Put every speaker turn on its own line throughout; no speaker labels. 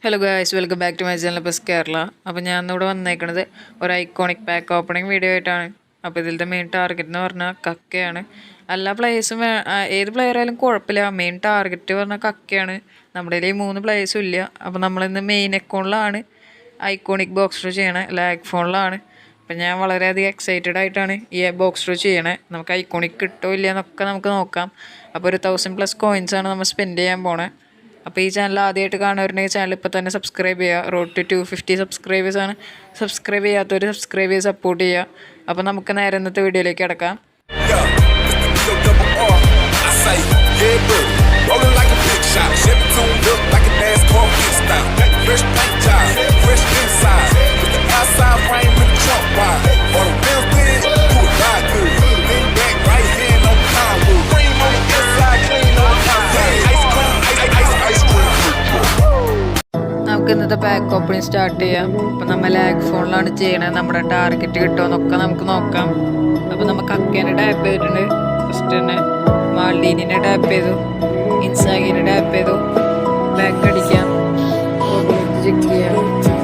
Hello guys, welcome back to my channel bus Kerala. അപ്പോൾ ഞാൻ ഇന്നിവിടെ വന്നേക്കുന്നത് ഒരു ഐക്കോണിക് പാക്ക് ഓപ്പണിംഗ് വീഡിയോ ആയിട്ടാണ്. അപ്പോൾ ഇതിലത്തെ മെയിൻ ടാർഗറ്റ് എന്ന് പറഞ്ഞാൽ കക്കയാണ്. എല്ലാ പ്ലേയേഴ്സും ഏത് പ്ലെയർ ആയാലും കുഴപ്പമില്ല, മെയിൻ ടാർഗറ്റ് പറഞ്ഞാൽ കക്കയാണ്. നമ്മുടെ കയ്യിൽ 3 പ്ലേയേഴ്സും ഇല്ല. അപ്പോൾ നമ്മളിന്ന് മെയിൻ അക്കൗണ്ടിലാണ് ഐക്കോണിക് ബോക്സ് ഡ്രോ ചെയ്യണേ, ലാഗ് ഫോണിലാണ്. അപ്പം ഞാൻ വളരെയധികം എക്സൈറ്റഡ് ആയിട്ടാണ് ഈ ബോക്സ് ഡ്രോ ചെയ്യണേ. നമുക്ക് ഐക്കോണിക് കിട്ടുമോ ഇല്ല എന്നൊക്കെ നമുക്ക് നോക്കാം. അപ്പോൾ ഒരു 1000+ കോയിൻസാണ് നമ്മൾ സ്പെൻഡ് ചെയ്യാൻ പോണേ. അപ്പോൾ ഈ ചാനൽ ആദ്യമായിട്ട് കാണുന്നവരുണ്ടെങ്കിൽ ചാനൽ ഇപ്പോൾ തന്നെ സബ്സ്ക്രൈബ് ചെയ്യുക. റോഡ് ടു 250 സബ്സ്ക്രൈബേഴ്സാണ്. സബ്സ്ക്രൈബ് ചെയ്യാത്തവർ സബ്സ്ക്രൈബ് ചെയ്ത് സപ്പോർട്ട് ചെയ്യുക. അപ്പോൾ നമുക്ക് നേരെ ഇന്നത്തെ വീഡിയോയിലേക്ക് കിടക്കാം. നമുക്ക് ഇന്നത്തെ പാക്ക് ഓപ്പണിങ് സ്റ്റാർട്ട് ചെയ്യാം. അപ്പം നമ്മൾ ലാഗ് ഫോണിലാണ് ചെയ്യണത്. നമ്മുടെ ടാർഗറ്റ് കിട്ടുമെന്നൊക്കെ നമുക്ക് നോക്കാം. അപ്പോൾ നമ്മൾ കക്കേനെ ടാപ്പ് ചെയ്തിട്ടുണ്ട്. ഫസ്റ്റ് തന്നെ മാൾഡീനിനെ ടാപ്പ് ചെയ്തു, ഇൻസാഗിനെ ടാപ്പ് ചെയ്തു. ബാക്ക് അടിക്കാം, ചെക്ക് ചെയ്യാം. ചെക്ക്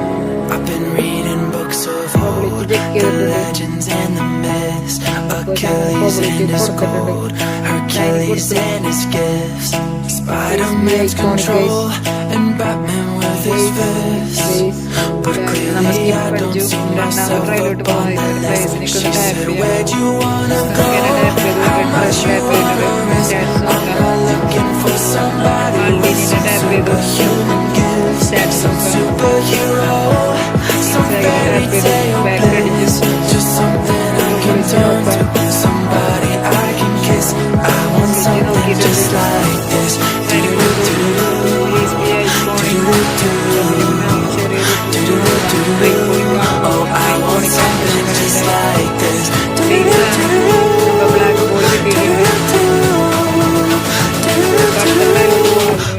ചെയ്തിട്ടുണ്ട്. Spider-Man's control and Batman with his fist. But clearly I don't see myself upon that list. She said, where'd you wanna go? How much you wanna risk? I'm not looking for somebody with some superhuman gifts. Some superhero, some fairy tale bliss. Just something I can turn to, somebody I can kiss. I want something just like this. Oh, I want something just like this.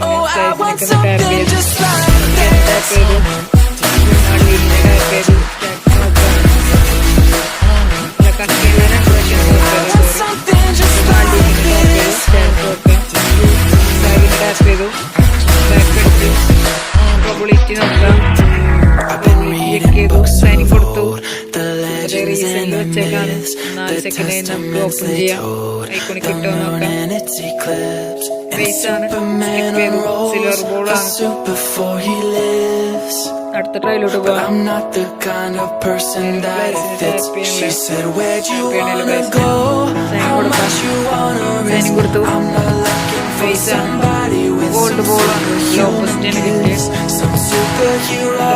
Oh, I want something just like this. I'm not the kind of person that it fits. She said, where'd you wanna go? How much you wanna risk? I'm not looking for somebody with some superhuman gifts. Some superhero,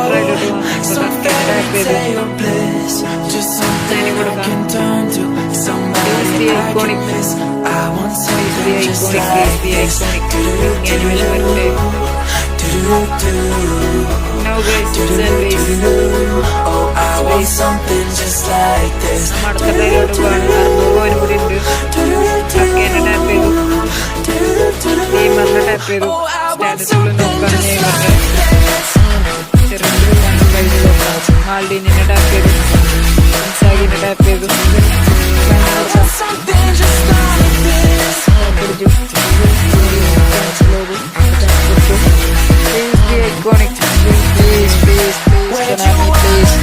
some fairy tale bliss. Just something I can turn to, somebody I can miss. I want something just like this. No guys, oh, I want something just like this. Oh, I want something just like this. Maldiniനെ tap ചെയ്തു, ഇൻസാഗിനെ tap ചെയ്തു. I want something just like this. Iconic, please, can I be please?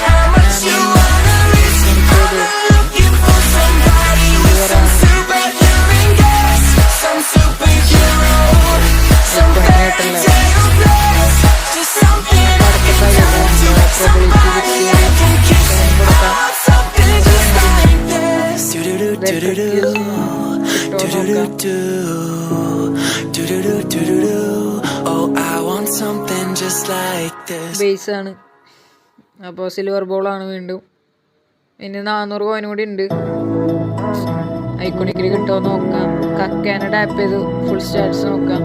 How much you wanna risk? I'm looking for somebody with some superhuman gifts. Some superhero, some fairy tale bliss. Just something I can turn to, somebody I can kiss. I want something just like this. Do-do-do-do-do-do, do-do-do-do, do-do-do-do-do. Oh, I want something just like this. Base ആണ്. അപ്പോൾ silver ബോളാണ് വീണ്ടും. ഇനി 400 coin കൂടി ഉണ്ട്. ഐക്കോണിക്കിൽ കിട്ടുമോ നോക്കാം. കക്കേനെ tap ചെയ്തു, full stats നോക്കാം.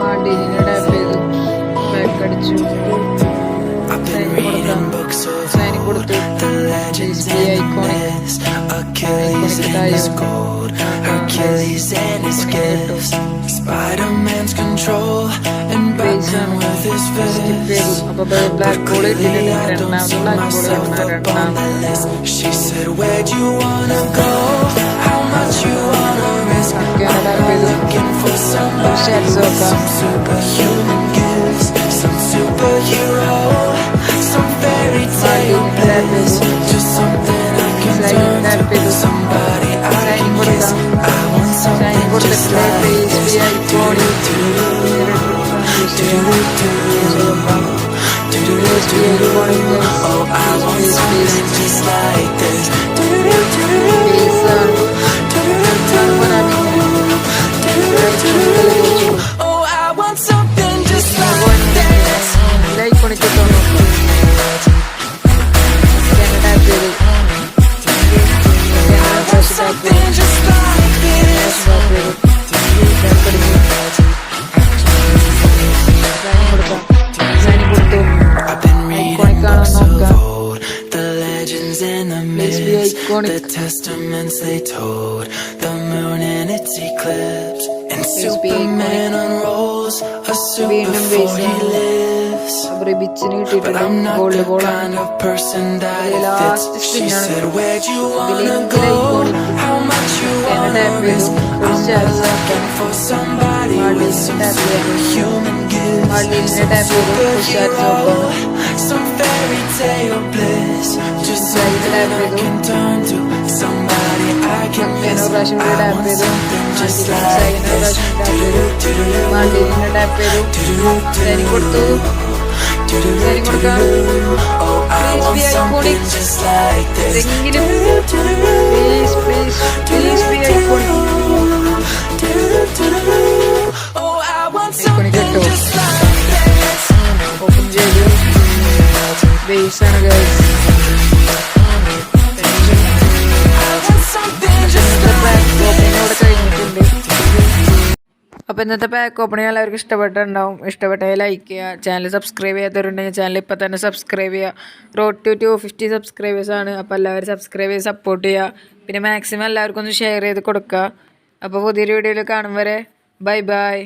മാർഡിനിനെ ടാപ്പ് ചെയ്തു, ബാക്ക് അടിച്ചു. സൈനിക് കൊടുത്തു. Spider-Man's control and Batman with his fist. But clearly I don't see myself up on the list. She said, where'd you wanna go? Base നോക്കാം. മാർട്ടിനെ ടാപ്പ് ചെയ്തു. സൈനിങ് ടാപ്പ് ചെയ്തു. Signing കൊടുക്കാം. Signing കൊടുത്തിട്ട് base B iconic
The testaments they told, the moon and its eclipse, and Superman unrolls a suit before he lives. But I'm not the kind of person that it fits. She said, where'd you wanna go? How much you wanna risk? I'm not looking for somebody with some superhuman gifts, some superhero, some fairy tale bliss. Just something I can turn to, somebody I can miss. I want something just like this. Oh, I want something just like this.
Please be iconic.
Oh, I want something just like this.
Open ചെയ്തു. Base ആണ് guys. അപ്പോൾ ഇന്നത്തെ pack opening എല്ലാവർക്കും ഇഷ്ടപ്പെട്ടിട്ടുണ്ടാവും. ഇഷ്ടപ്പെട്ടാൽ like ചെയ്യുക. Channel subscribe ചെയ്യാത്തവരുണ്ടെങ്കിൽ channel ഇപ്പോൾ തന്നെ സബ്സ്ക്രൈബ് ചെയ്യുക. റോഡ് ടു 250 സബ്സ്ക്രൈബേഴ്സാണ്. അപ്പോൾ എല്ലാവരും സബ്സ്ക്രൈബ് ചെയ്ത് സപ്പോർട്ട് ചെയ്യുക. പിന്നെ മാക്സിമം എല്ലാവർക്കും ഒന്ന് ഷെയർ ചെയ്ത് കൊടുക്കുക. അപ്പോൾ പുതിയൊരു വീഡിയോയിൽ കാണും വരെ ബൈ ബൈ.